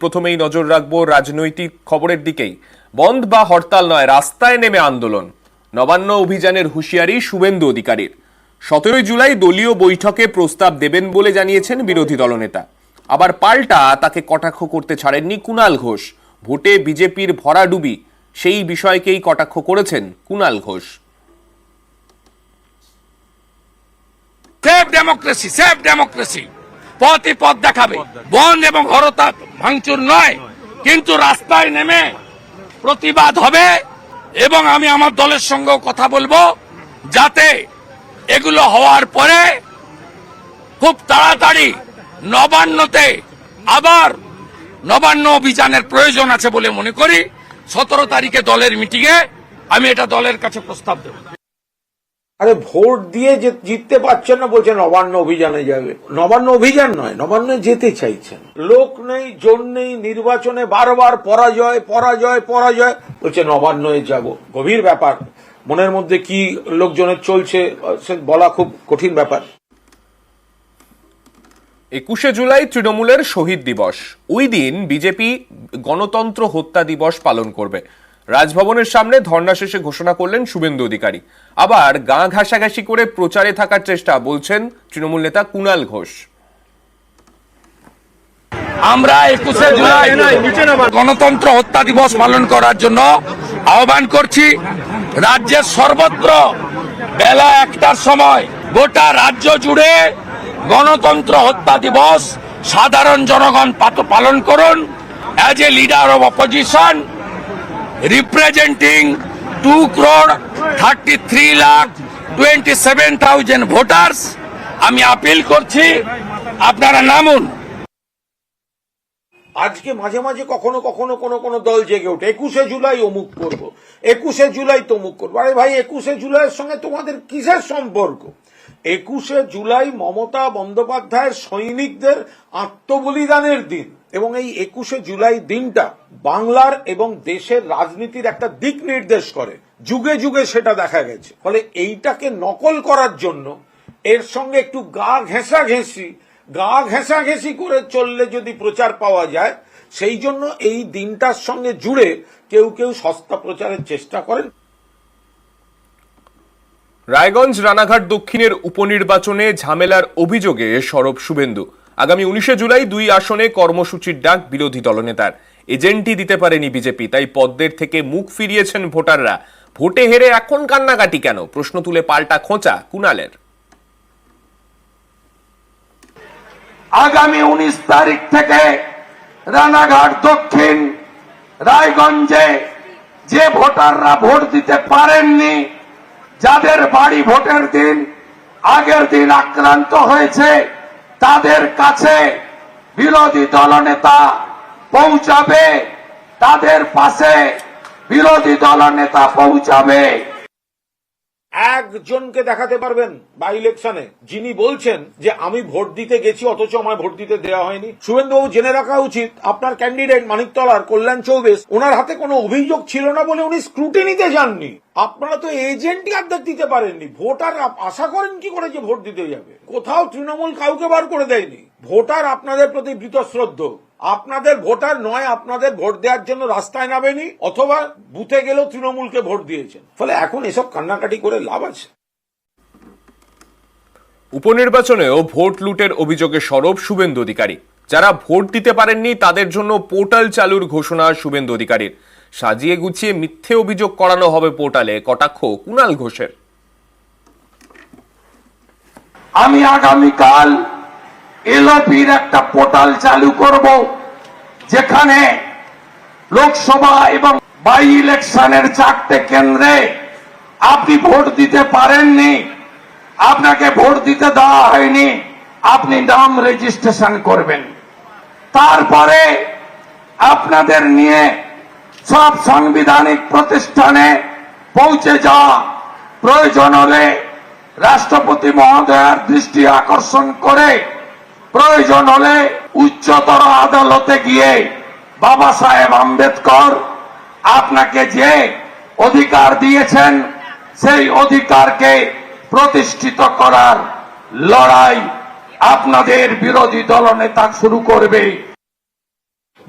প্রথমেই নজর রাখবো রাজনৈতিক খবরের দিকেই। বন্ধ বা হরতাল নয়, রাস্তায় নেমে আন্দোলন। নবান্ন অভিযানের হুঁশিয়ারি শুভেন্দু অধিকারীর। 17 জুলাই দলীয় বৈঠকে প্রস্তাব দেবেন বলে জানিয়েছেন বিরোধী দলনেতা। আবার পাল্টা তাকে কটাক্ষ করতে ছাড়েননি কুণাল ঘোষ। ভোটে বিজেপির ভরাডুবি, সেই বিষয়কেই কটাক্ষ করেছেন Kunal Ghosh. Safe democracy, safe democracy পথই পথ দেখাবে। বন্ধ এবং হরতাল ভাঙচুর নয়, কিন্তু রাস্তায় নেমে প্রতিবাদ হবে এবং আমি আমার দলের সঙ্গেও কথা বলবো যাতে এগুলো হওয়ার পরে খুব তাড়াতাড়ি নবান্নতে আবার নবান্ন অভিযানের প্রয়োজন আছে বলে মনে করি। 17 তারিখে দলের মিটিংয়ে আমি এটা দলের কাছে প্রস্তাব দেব। আরে ভোট দিয়ে যে জিততে পারছেন না বলছেন নবান্ন অভিযানে যাবে। নবান্ন অভিযান নয়, নবান্নে যেতে চাইছেন। লোক নেই, জোর নেই, নির্বাচনে বারবার পরাজয় পরাজয় পরাজয়, বলছে নবান্নে যাব। গভীর ব্যাপার, মনের মধ্যে কি লোকজনের চলছে সে বলা খুব কঠিন ব্যাপার। 21শে জুলাই তৃণমূলের শহীদ দিবস। ওই দিন বিজেপি গণতন্ত্র হত্যা দিবস পালন করবে। রাজভবনের সামনে ধর্ণা শেষে ঘোষণা করলেন শুভেন্দু অধিকারী। আবার গা ঘাসাঘাসি করে প্রচারে থাকার চেষ্টা, বলছেন তৃণমূল নেতা কুণাল ঘোষ। আমরা 21শে জুলাই গণতন্ত্র হত্যা দিবস পালন করার জন্য আহ্বান করছি। রাজ্যের সর্বত্র বেলা 1টার সময় গোটা রাজ্য জুড়ে গণতন্ত্র হত্যা দিবস সাধারণ জনগণ পালন করুন। As a leader of opposition representing 2,33,27,000 voters, আমি আপিল করছি আপনারা নামুন। আজকে মাঝে মাঝে কখনো কখনো কোনো দল জেগে ওঠে 21শে জুলাই অমুক করব, 21শে জুলাই তমুক করবো। আরে ভাই, 21শে জুলাইয়ের সঙ্গে তোমাদের কিসের সম্পর্ক? 21শে জুলাই মমতা বন্দ্যোপাধ্যায়ের সৈনিকদের আত্মবলিদানের দিন, এবং এই 21শে জুলাই দিনটা বাংলার এবং দেশের রাজনীতির একটা দিক নির্দেশ করে। যুগে যুগে সেটা দেখা গেছে। ফলে এইটাকে নকল করার জন্য এর সঙ্গে একটু গা ঘেঁষাঘেঁষি করে চললে যদি প্রচার পাওয়া যায়, সেই জন্য এই দিনটার সঙ্গে জুড়ে কেউ কেউ সস্তা প্রচারের চেষ্টা করেন। রায়গঞ্জ রানাঘাট দক্ষিণের উপনির্বাচনে ঝামেলার অভিযোগে সরব শুভেন্দু। আগামী 19শে জুলাই 2 আসনে কর্মসূচির ডাক বিরোধী দলনেতার। এজেন্টই দিতে পারেনি বিজেপি, তাই পদ্মের থেকে মুখ ফিরিয়েছেন ভোটাররা। ভোটে হেরে এখন কান্নাকাটি কেন, প্রশ্ন তুলে পাল্টা খোঁচা কুণালের। আগামী 19 তারিখ থেকে রানাঘাট দক্ষিণ রায়গঞ্জে যে ভোটাররা ভোট দিতে পারেননি, যাদের বাড়ি ভোটের দিন আগের দিন আক্রান্ত হয়েছে, তাদের কাছে বিরোধী দলনেতা পৌঁছাবে, তাদের পাশে বিরোধী দলনেতা পৌঁছাবে। একজনকে দেখাতে পারবেন বাই ইলেকশনে যিনি বলছেন যে আমি ভোট দিতে গেছি অথচ আমায় ভোট দিতে দেওয়া হয়নি? শুভেন্দুবাবু জেনে রাখা উচিত, আপনার ক্যান্ডিডেট মানিকতলার কল্যাণ চৌবে, ওনার হাতে কোনো অভিযোগ ছিল না বলে উনি স্ক্রুটিনিতে যাননি। আপনারা তো এজেন্টই অর্ধেক দিতে পারেননি। ভোটার আশা করেন কি করে যে ভোট দিতে যাবে? কোথাও তৃণমূল কাউকে বার করে দেয়নি। ভোটার আপনাদের প্রতি বীতশ্রদ্ধ। আপনাদের ভোটার নয় আপনাদের ভোট দেওয়ার জন্য রাস্তায় নামেনি, অথবা বুথে গেলেও তৃণমূলকে ভোট দিয়েছেন। ফলে এখন এসব কান্নাকাটি করে লাভ আছে? উপনির্বাচনেও ভোট লুটের অভিযোগে সরব শুভেন্দু অধিকারী। যারা ভোট দিতে পারেননি তাদের জন্য পোর্টাল চালুর ঘোষণা শুভেন্দু অধিকারীর। সাজিয়ে গুছিয়ে মিথ্যে অভিযোগ করানো হবে পোর্টালে, কটাক্ষ কুণাল ঘোষের। আমি আগামীকাল এলপির একটা পোর্টাল চালু করব, যেখানে লোকসভা এবং বাই ইলেকশনের 4টে কেন্দ্রে আপনি ভোট দিতে পারেননি, আপনাকে ভোট দিতে দেওয়া হয়নি, আপনি নাম রেজিস্ট্রেশন করবেন। তারপরে আপনাদের নিয়ে সব সাংবিধানিক প্রতিষ্ঠানে পৌঁছে যাওয়া, প্রয়োজন হলে রাষ্ট্রপতি মহোদয়ের দৃষ্টি আকর্ষণ করে, প্রয়োজন হলে উচ্চতর আদালতে গিয়ে বাবা সাহেব আম্বেদকর আপনাকে যে অধিকার দিয়েছেন সেই অধিকারকে প্রতিষ্ঠিত করার লড়াই আপনাদের বিরোধী দলনেতা শুরু করবে।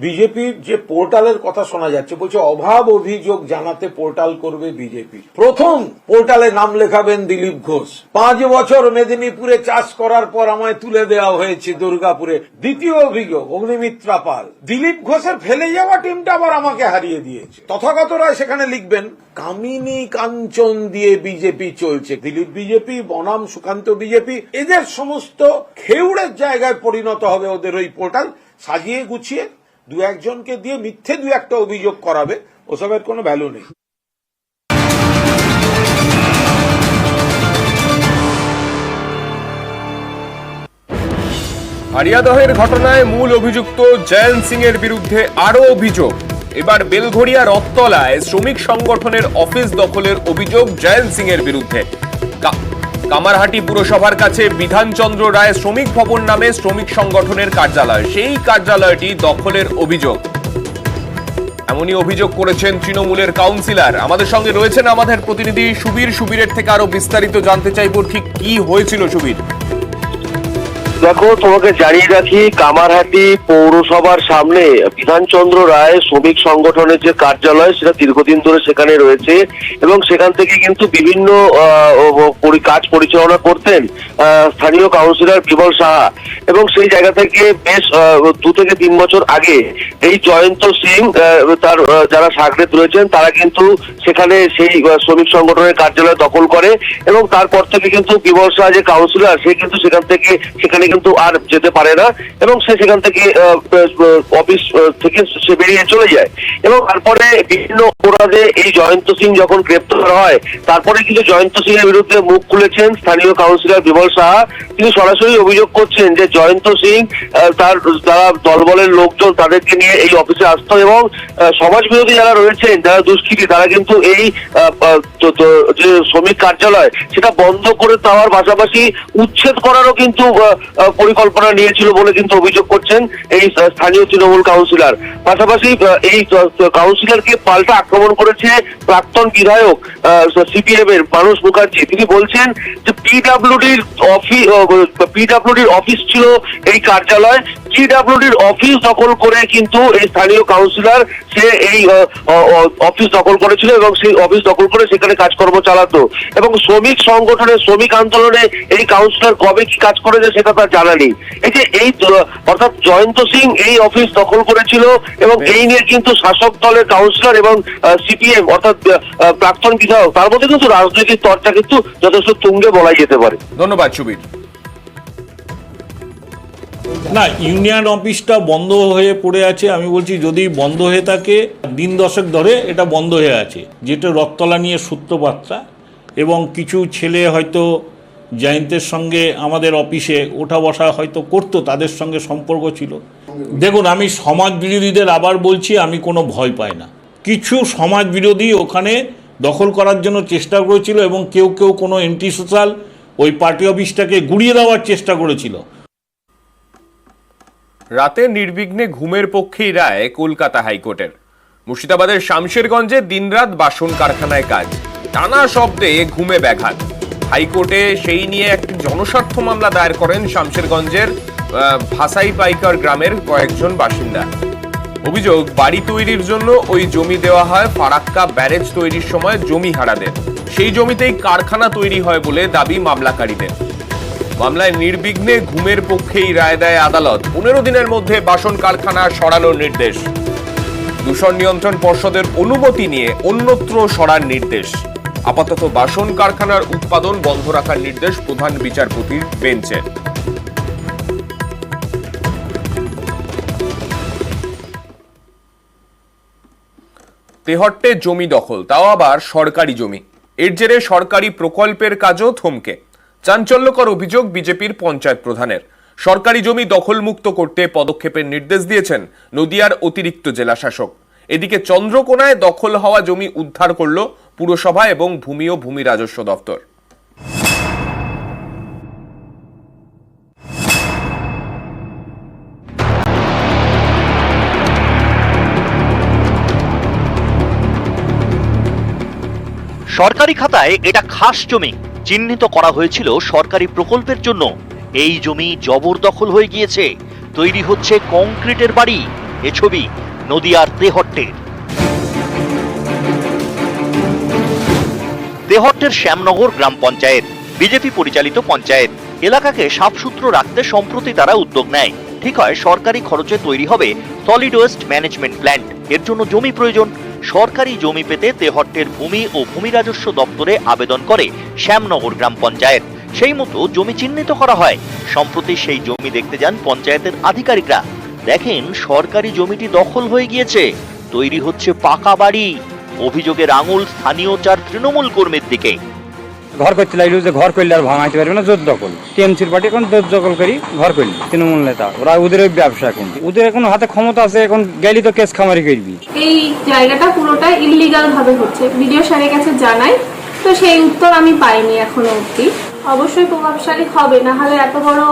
বিজেপির যে পোর্টালের কথা শোনা যাচ্ছে, বলছে অভাব অভিযোগ জানাতে পোর্টাল করবে বিজেপি। প্রথম পোর্টালে নাম লেখাবেন দিলীপ ঘোষ। 5 বছর মেদিনীপুরে চাষ করার পর আমায় তুলে দেওয়া হয়েছে দুর্গাপুরে। দ্বিতীয় অভিযোগ অগ্নিমিত্রা পাল। দিলীপ ঘোষের ফেলে যাওয়া টিমটা আবার আমাকে হারিয়ে দিয়েছে। তথাগত রায় সেখানে লিখবেন কামিনী কাঞ্চন দিয়ে বিজেপি চলছে। দিলীপ বিজেপি বনাম সুকান্ত বিজেপি, এদের সমস্ত খেউড়ের জায়গায় পরিণত হবে ওদের ওই পোর্টাল। সাজিয়ে গুছিয়ে 2-1 জনকে দিয়ে মিথ্যে 2-1টা অভিযোগ করাবে, ওসবের কোনো ভ্যালু নেই। হারিয়াদহের ঘটনায় মূল অভিযুক্ত জয়ন্ত সিং এর বিরুদ্ধে আরও অভিযোগ। এবার বেলঘড়িয়া রথতলায় শ্রমিক সংগঠনের অফিস দখলের অভিযোগ জয়ন্ত সিং এর বিরুদ্ধে। কামারহাটি পুরসভার কাছে বিধানচন্দ্র রায় শ্রমিক ভবন নামে শ্রমিক সংগঠনের কার্যালয়, সেই কার্যালয়টি দখলের অভিযোগ। এমনই অভিযোগ করেছেন তৃণমূলের কাউন্সিলর। আমাদের সঙ্গে রয়েছেন আমাদের প্রতিনিধি সুবীর। সুবীরের থেকে আরো বিস্তারিত জানতে চাইবো, ঠিক কি হয়েছিল সুবীর? দেখো, তোমাকে জানিয়ে রাখি, কামারহাটি পৌরসভার সামনে বিধানচন্দ্র রায় শ্রমিক সংগঠনের যে কার্যালয়, সেটা দীর্ঘদিন ধরে সেখানে রয়েছে এবং সেখান থেকে কিন্তু বিভিন্ন কাজ পরিচালনা করতেন স্থানীয় কাউন্সিলর বিমল সাহা। এবং সেই জায়গা থেকে বেশ 2 থেকে 3 বছর আগে এই জয়ন্ত সিং তার যারা সাগরেদ রয়েছেন তারা কিন্তু সেখানে সেই শ্রমিক সংগঠনের কার্যালয় দখল করে এবং তারপর থেকে কিন্তু বিমল সাহা যে কাউন্সিলর, সে কিন্তু সেখানে কিন্তু আর যেতে পারে না এবং সে সেখান থেকে অফিস থেকে সে বেরিয়ে চলে যায়। এবং তারপরে বিভিন্ন অপরাধে এই জয়ন্ত সিং যখন গ্রেপ্তার হয়, তারপরে কিন্তু জয়ন্ত সিং এর বিরুদ্ধে মুখ খুলেছেন স্থানীয় কাউন্সিলর বিমল সাহা। তিনি সরাসরি অভিযোগ করছেন যে জয়ন্ত সিং তার যারা দলবলের লোকজন তাদেরকে নিয়ে এই অফিসে আসতো এবং সমাজ বিরোধী যারা রয়েছেন, যারা দুষ্কৃতী, তারা কিন্তু এই যে শ্রমিক কার্যালয় সেটা বন্ধ করে দেওয়ার পাশাপাশি উচ্ছেদ করারও কিন্তু পরিকল্পনা নিয়েছিল বলে কিন্তু অভিযোগ করছেন এই স্থানীয় তৃণমূল কাউন্সিলর। পাশাপাশি এই কাউন্সিলরকে পাল্টা আক্রমণ করেছে প্রাক্তন বিধায়ক সিপিএম এর মানস মুখার্জি। তিনি বলছেন যে পিডব্লিউডির অফিস ছিল এই কার্যালয়, পিডব্লিউডির অফিস দখল করে কিন্তু এই স্থানীয় কাউন্সিলর সে এই অফিস দখল করেছিল এবং সেই অফিস দখল করে সেখানে কাজকর্ম চালাতো এবং শ্রমিক সংগঠনের শ্রমিক আন্দোলনে এই কাউন্সিলর কবে কি কাজ করেছে সেটা তার জানা নেই। এই যে অর্থাৎ জয়ন্ত সিং এই অফিস দখল করেছিল এবং এই নিয়ে কিন্তু শাসক দলের কাউন্সিলর এবং সিপিএম অর্থাৎ প্রাক্তন বিধায়ক, তার মধ্যে কিন্তু রাজনৈতিক চর্চা কিন্তু যথেষ্ট তুঙ্গে বলাই যেতে পারে। ধন্যবাদ সুবীর। না, ইউনিয়ন অফিসটা বন্ধ হয়ে পড়ে আছে। আমি বলছি যদি বন্ধ হয়ে থাকে, 10 দশক ধরে এটা বন্ধ হয়ে আছে, যেটা রথতলা নিয়ে সূত্রপাতটা। এবং কিছু ছেলে হয়তো জয়ন্তের সঙ্গে আমাদের অফিসে ওঠা বসা হয়তো করতো, তাদের সঙ্গে সম্পর্ক ছিল। দেখুন, আমি সমাজ বিরোধীদের আবার বলছি, আমি কোনো ভয় পাই না। কিছু সমাজ বিরোধী ওখানে দখল করার জন্য চেষ্টা করেছিল এবং কেউ কোনো এন্টি সোশ্যাল ওই পার্টি অফিসটাকে গুড়িয়ে দেওয়ার চেষ্টা করেছিল। রাতে নির্বিঘ্নে ঘুমের পক্ষেই রায় কলকাতা হাইকোর্টের। মুর্শিদাবাদের শামশেরগঞ্জে দিনরাত বাসন কারখানায় কাজ, টানা শব্দে ঘুমে ব্যাঘাত। হাইকোর্টে সেই নিয়ে একটি জনস্বার্থ মামলা দায়ের করেন শামশেরগঞ্জের ভাসাই পাইকার গ্রামের কয়েকজন বাসিন্দা। অভিযোগ, বাড়ি তৈরির জন্য ওই জমি দেওয়া হয় ফারাক্কা ব্যারেজ তৈরির সময় জমিহারাদের। সেই জমিতেই কারখানা তৈরি হয় বলে দাবি মামলাকারীদের। মামলায় নির্বিঘ্নে ঘুমের পক্ষেই রায় দেয় আদালত। 15 দিনের মধ্যে বাসন কারখানা সরানোর নির্দেশ। দূষণ নিয়ন্ত্রণ পর্ষদের অনুমতি নিয়ে অন্যত্র সরার নির্দেশ। আপাতত বাসন কারখানার উৎপাদন বন্ধ রাখার নির্দেশ প্রধান বিচারপতির বেঞ্চের। তেহট্টে জমি দখল, তাও আবার সরকারি জমি। এর জেরে সরকারি প্রকল্পের কাজও থমকে। চাঞ্চল্যকর অভিযোগ বিজেপির পঞ্চায়েত প্রধানের। সরকারি জমি দখলমুক্ত করতে পদক্ষেপের নির্দেশ দিয়েছেন নদিয়ার অতিরিক্ত জেলা শাসক। এদিকে চন্দ্রকোনায় দখল হওয়া জমি উদ্ধার করল পুরসভা এবং ভূমি ও ভূমি রাজস্ব দপ্তর। সরকারি খাতায় এটা খাস জমি চিহ্নিত করা হয়েছিল সরকারি প্রকল্পের জন্য। এই জমি জবরদখল হয়ে গিয়েছে, তৈরি হচ্ছে কংক্রিটের বাড়ি। এ ছবি নদিয়ার তেহট্টের। তেহট্টের শ্যামনগর গ্রাম পঞ্চায়েত বিজেপি পরিচালিত পঞ্চায়েত। এলাকাকে সাফসুত্র রাখতে সম্প্রতি তারা উদ্যোগ নেয়। ঠিক হয় সরকারি খরচে তৈরি হবে সলিড ওয়েস্ট ম্যানেজমেন্ট প্ল্যান্ট। এর জন্য জমি প্রয়োজন। সরকারি জমি পেতে তেহট্টের ভূমি ও ভূমি রাজস্ব দপ্তরে আবেদন করে শ্যামনগর গ্রাম পঞ্চায়েত। সেই মতো জমি চিহ্নিত করা হয়। সম্প্রতি সেই জমি দেখতে যান পঞ্চায়েতের আধিকারিকরা। দেখেন সরকারি জমিটি দখল হয়ে গিয়েছে, তৈরি হচ্ছে পাকা বাড়ি। অভিযোগের আঙুল স্থানীয় 4 তৃণমূল কর্মীর দিকে। ঘর করতে লাগলো যে ঘর করলে আর ভাঙাইতে পারবে না, জোর দখল। টিএমসির পার্টি এখন জোর দখল করি ঘর করলি তৃণমূল নেতা, ওরা ওদের ব্যবসা। এখন ওদের এখন হাতে ক্ষমতা আছে, এখন গেলি তো কেস খামারি করবি। এই জায়গাটা পুরোটা ইললিগাল ভাবে হচ্ছে, ভিডিও স্যারের কাছে জানাই, তো সেই উত্তর আমি পাইনি এখনো অবধি। অবশ্যই প্রভাবশালী হবে, না হলে এত বড়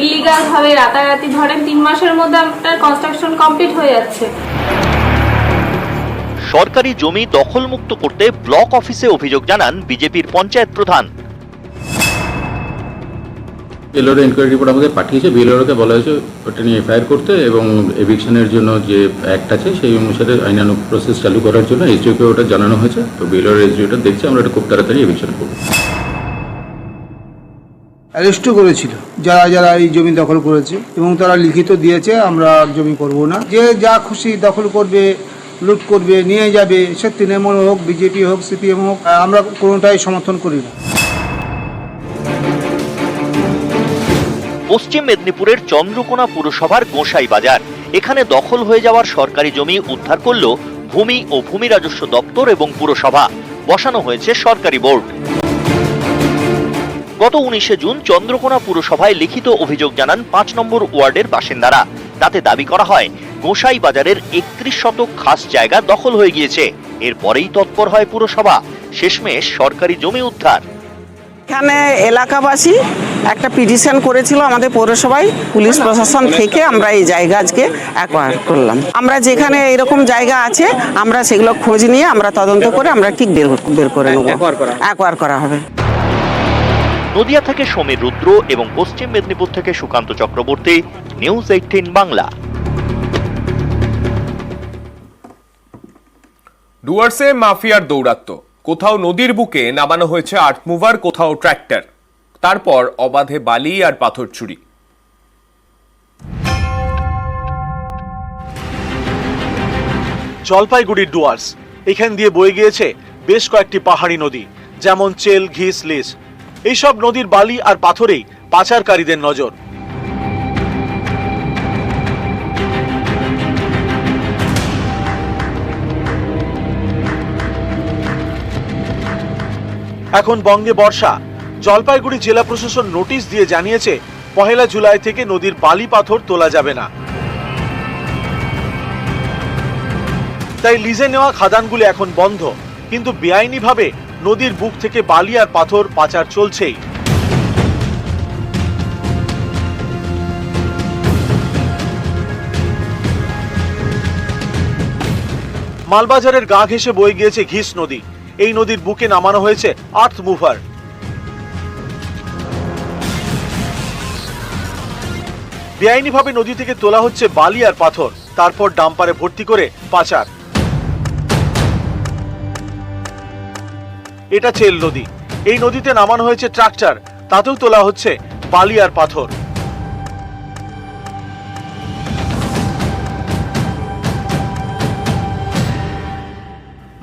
ইললিগাল ভাবে রাতারাতি ধরেন 3 মাসের মধ্যে আপনার কনস্ট্রাকশন কমপ্লিট হয়ে যাচ্ছে। সরকারি জমি দখলমুক্ত করতে ব্লক অফিসে অভিযোগ জানান বিজেপির পঞ্চায়েত প্রধান। বিএলওর এনকোয়ারি রিপোর্ট আমাদের পাঠিয়েছে। বিএলওকে বলা হয়েছে ওটা নিয়ে এফআইআর করতে এবং এভিকশনের জন্য যে অ্যাক্ট আছে সেই অনুসারে আইনানুগ প্রসেস চালু করার জন্য এসডিওকে ওটা জানানো হয়েছে। তো বিএলওর এসডিওটা দেখছে, আমরা এটা খুব তাড়াতাড়ি এভিকশন করব। অ্যারেস্টও করেছিল যারা যারা এই জমি দখল করেছে এবং তারা লিখিত দিয়েছে আমরা জমি করব না, যে যা খুশি দখল করবে, লুট করবে, নিয়ে যাবে, সে তৃণমূল হোক, বিজেপি হোক, সিপিএম হোক, আমরা কোনোটাই সমর্থন করি না। পশ্চিম মেদিনীপুরের চন্দ্রকোনা পুরসভার গোসাই বাজার, এখানে দখল হয়ে যাওয়ার সরকারি জমি উদ্ধার করল ভূমি ও ভূমি রাজস্ব দপ্তর এবং পুরসভা। বসানো হয়েছে সরকারি বোর্ড। গত 19শে জুন চন্দ্রকোনা পুরসভায় লিখিত অভিযোগ জানান 5 নম্বর ওয়ার্ডের বাসিন্দারা। তাতে দাবি করা হয় গোসাই বাজারের 31 শতক খাস জায়গা দখল হয়ে গিয়েছে। এরপরেই তৎপর হয় পুরসভা, শেষমেশ সরকারি জমি উদ্ধার। এখানে এলাকাবাসী একটা পিটিশন করেছিল আমাদের পৌরসভায়, পুলিশ প্রশাসন থেকে আমরা এই জায়গা আজকে অ্যাকোয়ার করলাম। আমরা যেখানে এরকম জায়গা আছে আমরা সেগুলো খোঁজ নিয়ে আমরা তদন্ত করে আমরা ঠিক বের করে নেব, অ্যাকোয়ার করা হবে। নদিয়া থেকে সমীর রুদ্র এবং পশ্চিম মেদিনীপুর থেকে সুকান্ত চক্রবর্তী, নিউজ 18 বাংলা। ডুয়ার্সে মাফিয়ার দৌরাত্ম্য, কোথাও নদীর বুকে নামানো হয়েছে আর্থ মুভার, কোথাও ট্র্যাক্টর, তারপর অবাধে বালি আর পাথর চুরি। জলপাইগুড়ির ডুয়ার্স, এখান দিয়ে বয়ে গিয়েছে বেশ কয়েকটি পাহাড়ি নদী, যেমন চেল, ঘিস, লিস। এইসব নদীর বালি আর পাথরেই পাচারকারীদের নজর। এখন বঙ্গে বর্ষা। জলপাইগুড়ি জেলা প্রশাসন নোটিশ দিয়ে জানিয়েছে 1 জুলাই থেকে নদীর বালি পাথর তোলা যাবে না। তাই লিজে নেওয়া খাদানগুলি এখন বন্ধ, কিন্তু বেআইনিভাবে নদীর বুক থেকে বালি আর পাথর পাচার চলছেই। মালবাজারের গা ঘেঁষে বয়ে গিয়েছে ঘিস নদী। এই নদীর বুকে নামানো হয়েছে আর্থ মুভার। বেআইনিভাবে নদী থেকে তোলা হচ্ছে বালি আর পাথর, তারপর ডাম্পারে ভর্তি করে পাচার। এটা চেল নদী। এই নদীতে নামানো হয়েছে ট্রাক্টর, তাতেও তোলা হচ্ছে বালি আর পাথর।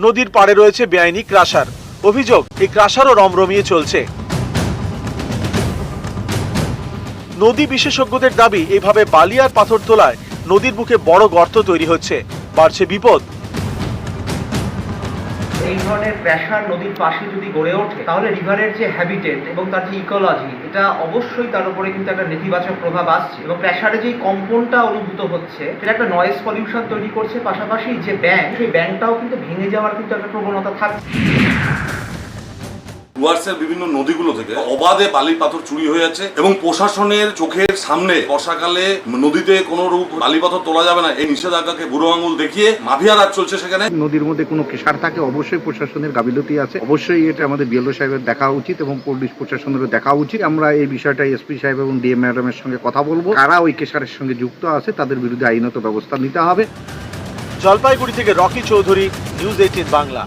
নদীর পাড়ে রয়েছে বেআইনি ক্রাশার। অভিযোগ, এই ক্রাশারও রমরমিয়ে চলছে। নদী বিশেষজ্ঞদের দাবি, এইভাবে বালি আর পাথর তোলায় নদীর বুকে বড় গর্ত তৈরি হচ্ছে, বাড়ছে বিপদ। এই ধরনের প্রেসার নদীর পাশে যদি গড়ে ওঠে তাহলে রিভারের যে হ্যাবিটেট এবং তার যে ইকোলজি, এটা অবশ্যই তার উপরে কিন্তু একটা নেতিবাচক প্রভাব আসছে। এবং প্রেসারে যে কম্পনটা অনুভূত হচ্ছে সেটা একটা নয়েজ পলিউশন তৈরি করছে। পাশাপাশি যে ব্যাংক, সেই ব্যাংকটাও কিন্তু ভেঙে যাওয়ার কিন্তু একটা প্রবণতা থাকছে। ডুয়ার্সের বিভিন্ন নদীগুলো থেকে অবাধে বালি পাথর চুরি হয়ে যাচ্ছে এবং প্রশাসনের চোখের সামনে বর্ষাকালে নদীতে কোনো রূপ বালি পাথর তোলা যাবে না এই নিষেধাজ্ঞাকে বুড়ো আঙুল দেখিয়ে মাফিয়া রাজ চলছে সেখানে। নদীর মধ্যে কোনো কেশার থাকে অবশ্যই প্রশাসনের গাফিলতি আছে, অবশ্যই এটা আমাদের বিএলও সাহেবের দেখা উচিত এবং পুলিশ প্রশাসনেরও দেখা উচিত। আমরা এই বিষয়টা এসপি সাহেব এবং ডিএম ম্যাডামের সঙ্গে কথা বলবো, কারা ওই কেশারের সঙ্গে যুক্ত আছে তাদের বিরুদ্ধে আইনত ব্যবস্থা নিতে হবে। জলপাইগুড়ি থেকে রকি চৌধুরী, নিউজ 18 বাংলা।